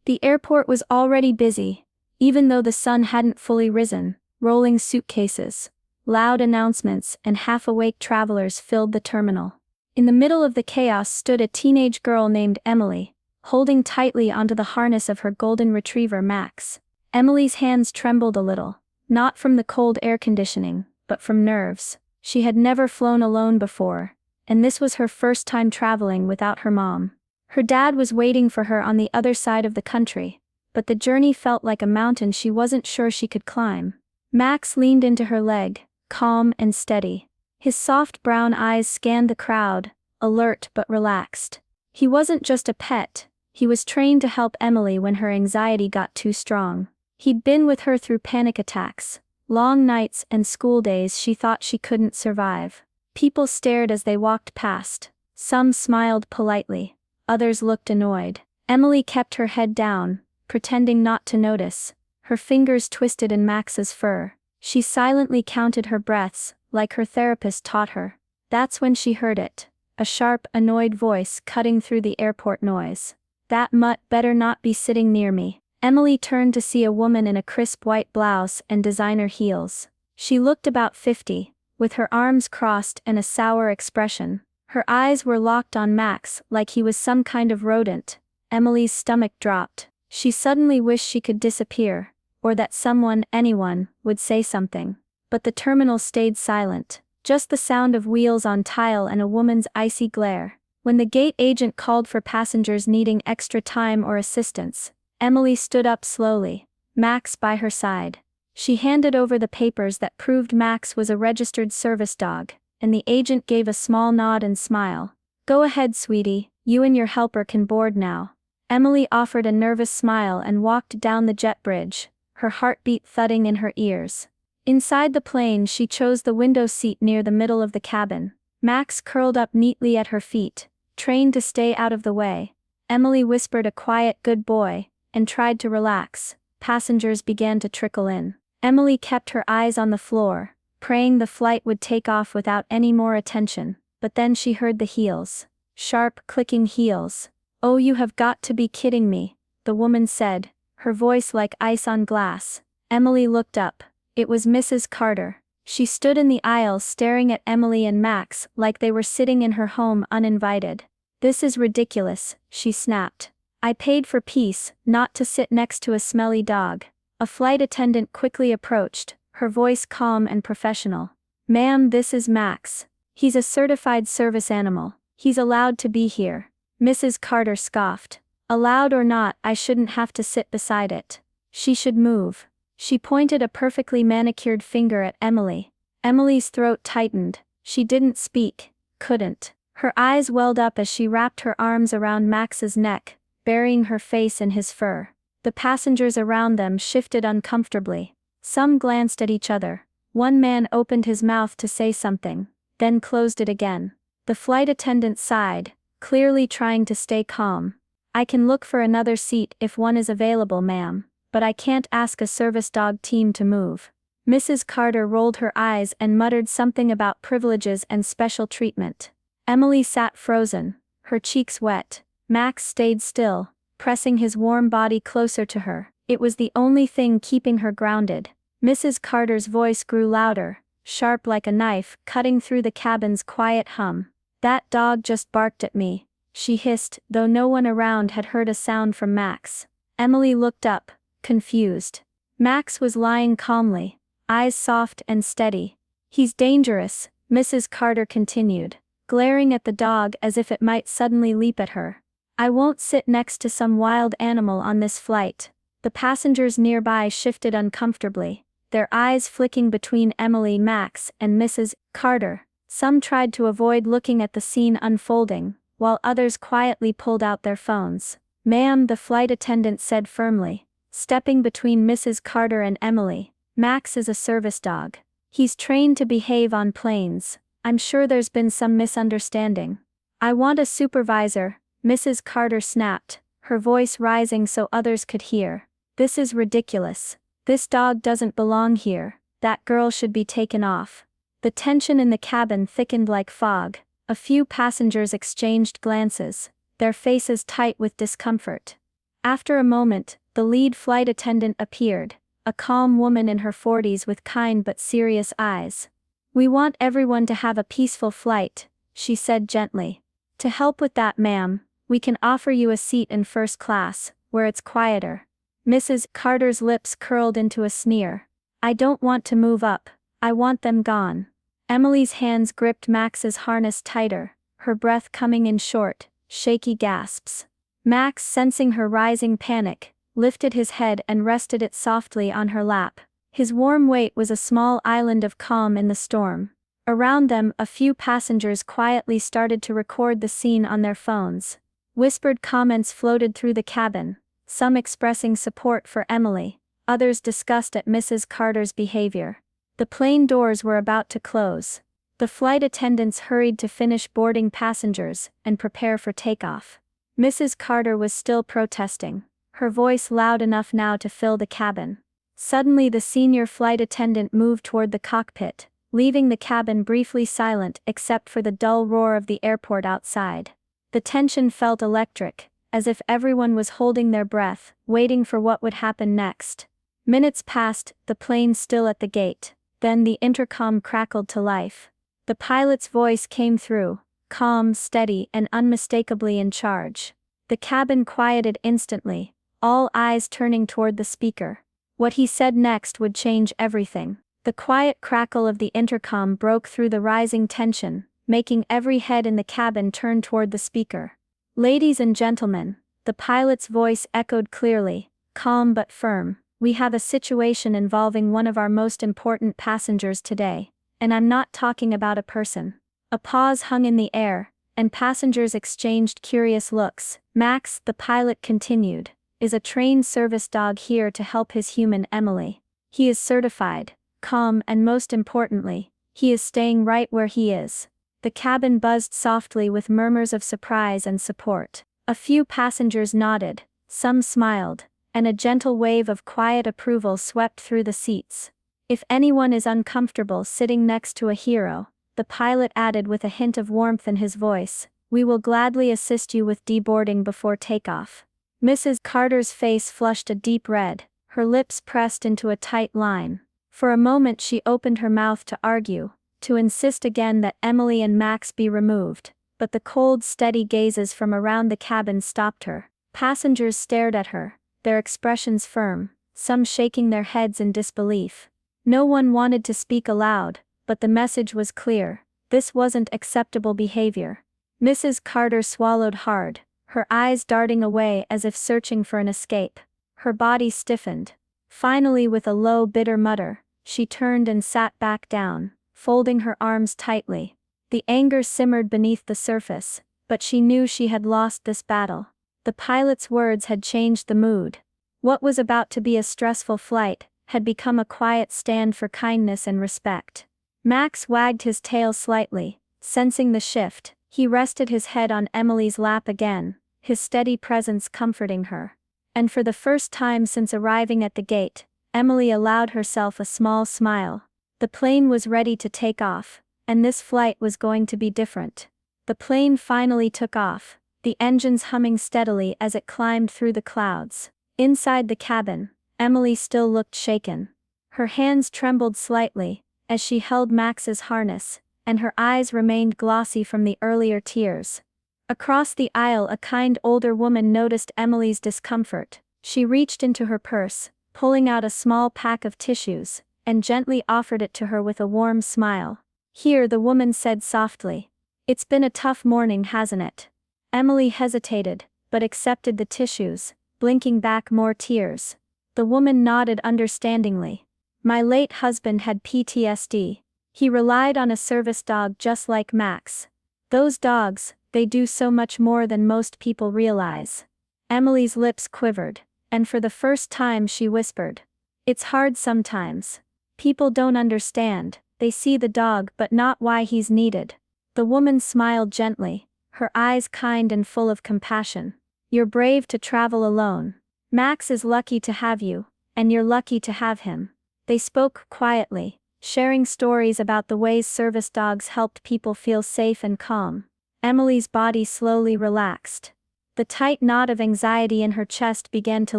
The airport was already busy, even though the sun hadn't fully risen. Rolling suitcases, loud announcements, and half-awake travelers filled the terminal. In the middle of the chaos stood a teenage girl named Emily, holding tightly onto the harness of her golden retriever Max. Emily's hands trembled a little, not from the cold air conditioning, but from nerves. She had never flown alone before, and this was her first time traveling without her mom. Her dad was waiting for her on the other side of the country, but the journey felt like a mountain she wasn't sure she could climb. Max leaned into her leg, calm and steady. His soft brown eyes scanned the crowd, alert but relaxed. He wasn't just a pet, he was trained to help Emily when her anxiety got too strong. He'd been with her through panic attacks, long nights and school days she thought she couldn't survive. People stared as they walked past. Some smiled politely, others looked annoyed. Emily kept her head down, pretending not to notice. Her fingers twisted in Max's fur. She silently counted her breaths, like her therapist taught her. That's when she heard it. A sharp, annoyed voice cutting through the airport noise. "That mutt better not be sitting near me." Emily turned to see a woman in a crisp white blouse and designer heels. She looked about 50, with her arms crossed and a sour expression. Her eyes were locked on Max like he was some kind of rodent. Emily's stomach dropped. She suddenly wished she could disappear, or that someone, anyone, would say something. But the terminal stayed silent, just the sound of wheels on tile and a woman's icy glare. When the gate agent called for passengers needing extra time or assistance, Emily stood up slowly, Max by her side. She handed over the papers that proved Max was a registered service dog, and the agent gave a small nod and smile. "Go ahead, sweetie, you and your helper can board now." Emily offered a nervous smile and walked down the jet bridge, her heartbeat thudding in her ears. Inside the plane she chose the window seat near the middle of the cabin. Max curled up neatly at her feet, trained to stay out of the way. Emily whispered a quiet "good boy," and tried to relax. Passengers began to trickle in. Emily kept her eyes on the floor, praying the flight would take off without any more attention. But then she heard the heels. Sharp, clicking heels. "Oh, you have got to be kidding me," the woman said, her voice like ice on glass. Emily looked up. It was Mrs. Carter. She stood in the aisle staring at Emily and Max like they were sitting in her home uninvited. "This is ridiculous," she snapped. "I paid for peace, not to sit next to a smelly dog." A flight attendant quickly approached, her voice calm and professional. "Ma'am, this is Max. He's a certified service animal. He's allowed to be here." Mrs. Carter scoffed. "Allowed or not, I shouldn't have to sit beside it. She should move." She pointed a perfectly manicured finger at Emily. Emily's throat tightened. She didn't speak, couldn't. Her eyes welled up as she wrapped her arms around Max's neck, burying her face in his fur. The passengers around them shifted uncomfortably. Some glanced at each other. One man opened his mouth to say something, then closed it again. The flight attendant sighed, clearly trying to stay calm. "I can look for another seat if one is available, ma'am, but I can't ask a service dog team to move." Mrs. Carter rolled her eyes and muttered something about privileges and special treatment. Emily sat frozen, her cheeks wet. Max stayed still, pressing his warm body closer to her. It was the only thing keeping her grounded. Mrs. Carter's voice grew louder, sharp like a knife, cutting through the cabin's quiet hum. "That dog just barked at me," she hissed, though no one around had heard a sound from Max. Emily looked up, confused. Max was lying calmly, eyes soft and steady. "He's dangerous," Mrs. Carter continued, glaring at the dog as if it might suddenly leap at her. "I won't sit next to some wild animal on this flight." The passengers nearby shifted uncomfortably, their eyes flicking between Emily, Max, and Mrs. Carter. Some tried to avoid looking at the scene unfolding, while others quietly pulled out their phones. "Ma'am," the flight attendant said firmly, stepping between Mrs. Carter and Emily, "Max is a service dog. He's trained to behave on planes. I'm sure there's been some misunderstanding." "I want a supervisor," Mrs. Carter snapped, her voice rising so others could hear. "This is ridiculous. This dog doesn't belong here. That girl should be taken off." The tension in the cabin thickened like fog. A few passengers exchanged glances, their faces tight with discomfort. After a moment, the lead flight attendant appeared, a calm woman in her 40s with kind but serious eyes. "We want everyone to have a peaceful flight," she said gently. "To help with that, ma'am, we can offer you a seat in first class, where it's quieter." Mrs. Carter's lips curled into a sneer. "I don't want to move up, I want them gone." Emily's hands gripped Max's harness tighter, her breath coming in short, shaky gasps. Max, sensing her rising panic, lifted his head and rested it softly on her lap. His warm weight was a small island of calm in the storm. Around them, a few passengers quietly started to record the scene on their phones. Whispered comments floated through the cabin, some expressing support for Emily, others disgust at Mrs. Carter's behavior. The plane doors were about to close. The flight attendants hurried to finish boarding passengers and prepare for takeoff. Mrs. Carter was still protesting, her voice loud enough now to fill the cabin. Suddenly the senior flight attendant moved toward the cockpit, leaving the cabin briefly silent except for the dull roar of the airport outside. The tension felt electric, as if everyone was holding their breath, waiting for what would happen next. Minutes passed, the plane still at the gate. Then the intercom crackled to life. The pilot's voice came through, calm, steady, and unmistakably in charge. The cabin quieted instantly, all eyes turning toward the speaker. What he said next would change everything. The quiet crackle of the intercom broke through the rising tension, making every head in the cabin turn toward the speaker. "Ladies and gentlemen," the pilot's voice echoed clearly, calm but firm, "we have a situation involving one of our most important passengers today, and I'm not talking about a person." A pause hung in the air, and passengers exchanged curious looks. "Max," the pilot continued, "is a trained service dog here to help his human Emily. He is certified, calm, and most importantly, he is staying right where he is." The cabin buzzed softly with murmurs of surprise and support. A few passengers nodded, some smiled, and a gentle wave of quiet approval swept through the seats. "If anyone is uncomfortable sitting next to a hero," the pilot added with a hint of warmth in his voice, "we will gladly assist you with deboarding before takeoff." Mrs. Carter's face flushed a deep red, her lips pressed into a tight line. For a moment she opened her mouth to argue, to insist again that Emily and Max be removed, but the cold, steady gazes from around the cabin stopped her. Passengers stared at her, their expressions firm, some shaking their heads in disbelief. No one wanted to speak aloud, but the message was clear: this wasn't acceptable behavior. Mrs. Carter swallowed hard, her eyes darting away as if searching for an escape. Her body stiffened. Finally, with a low, bitter mutter, she turned and sat back down, folding her arms tightly. The anger simmered beneath the surface, but she knew she had lost this battle. The pilot's words had changed the mood. What was about to be a stressful flight had become a quiet stand for kindness and respect. Max wagged his tail slightly, sensing the shift. He rested his head on Emily's lap again, his steady presence comforting her. And for the first time since arriving at the gate, Emily allowed herself a small smile. The plane was ready to take off, and this flight was going to be different. The plane finally took off, the engines humming steadily as it climbed through the clouds. Inside the cabin, Emily still looked shaken. Her hands trembled slightly, as she held Max's harness, and her eyes remained glossy from the earlier tears. Across the aisle, a kind older woman noticed Emily's discomfort. She reached into her purse, pulling out a small pack of tissues, and gently offered it to her with a warm smile. "Here," the woman said softly. "It's been a tough morning, hasn't it?" Emily hesitated, but accepted the tissues, blinking back more tears. The woman nodded understandingly. "My late husband had PTSD. He relied on a service dog just like Max. Those dogs, they do so much more than most people realize." Emily's lips quivered, and for the first time she whispered, "It's hard sometimes. People don't understand, they see the dog but not why he's needed." The woman smiled gently, her eyes kind and full of compassion. "You're brave to travel alone. Max is lucky to have you, and you're lucky to have him." They spoke quietly, sharing stories about the ways service dogs helped people feel safe and calm. Emily's body slowly relaxed. The tight knot of anxiety in her chest began to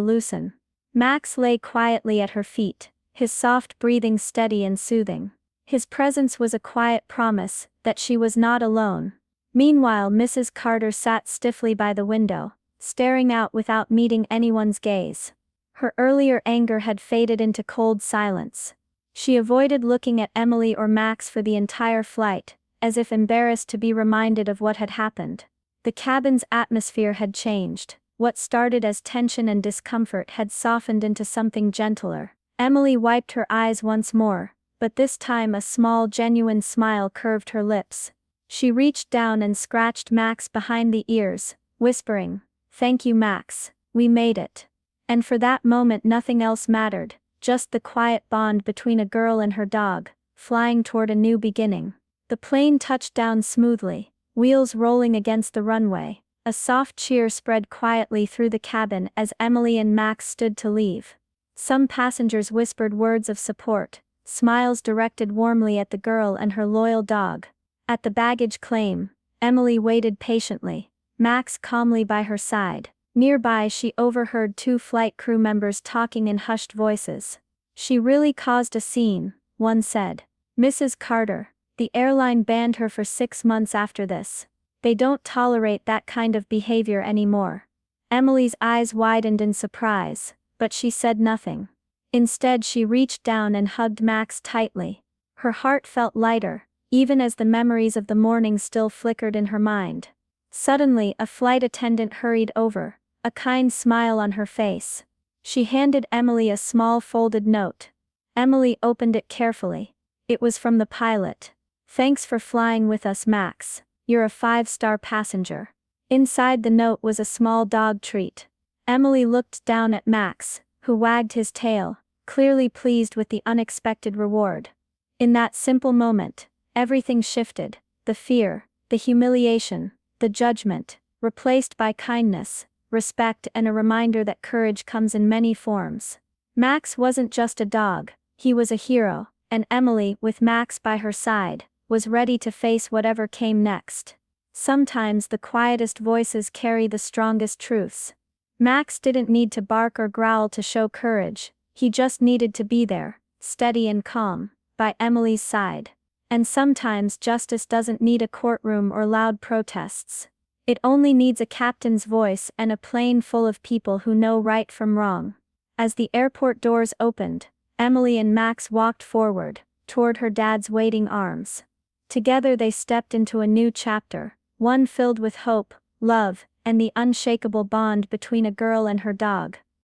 loosen. Max lay quietly at her feet, his soft breathing steady and soothing. His presence was a quiet promise that she was not alone. Meanwhile, Mrs. Carter sat stiffly by the window, staring out without meeting anyone's gaze. Her earlier anger had faded into cold silence. She avoided looking at Emily or Max for the entire flight, as if embarrassed to be reminded of what had happened. The cabin's atmosphere had changed. What started as tension and discomfort had softened into something gentler. Emily wiped her eyes once more, but this time a small genuine smile curved her lips. She reached down and scratched Max behind the ears, whispering, "Thank you, Max, we made it." And for that moment nothing else mattered, just the quiet bond between a girl and her dog, flying toward a new beginning. The plane touched down smoothly, wheels rolling against the runway. A soft cheer spread quietly through the cabin as Emily and Max stood to leave. Some passengers whispered words of support, smiles directed warmly at the girl and her loyal dog. At the baggage claim, Emily waited patiently, Max calmly by her side. Nearby she overheard two flight crew members talking in hushed voices. "She really caused a scene," one said. "Mrs. Carter, the airline banned her for 6 months after this. They don't tolerate that kind of behavior anymore." Emily's eyes widened in surprise, but she said nothing. Instead she reached down and hugged Max tightly. Her heart felt lighter, even as the memories of the morning still flickered in her mind. Suddenly a flight attendant hurried over, a kind smile on her face. She handed Emily a small folded note. Emily opened it carefully. It was from the pilot. "Thanks for flying with us, Max. You're a 5-star passenger." Inside the note was a small dog treat. Emily looked down at Max, who wagged his tail, clearly pleased with the unexpected reward. In that simple moment, everything shifted: the fear, the humiliation, the judgment, replaced by kindness, respect, and a reminder that courage comes in many forms. Max wasn't just a dog, he was a hero, and Emily, with Max by her side, was ready to face whatever came next. Sometimes the quietest voices carry the strongest truths. Max didn't need to bark or growl to show courage, he just needed to be there, steady and calm, by Emily's side. And sometimes justice doesn't need a courtroom or loud protests. It only needs a captain's voice and a plane full of people who know right from wrong. As the airport doors opened, Emily and Max walked forward, toward her dad's waiting arms. Together they stepped into a new chapter, one filled with hope, love, and the unshakable bond between a girl and her dog.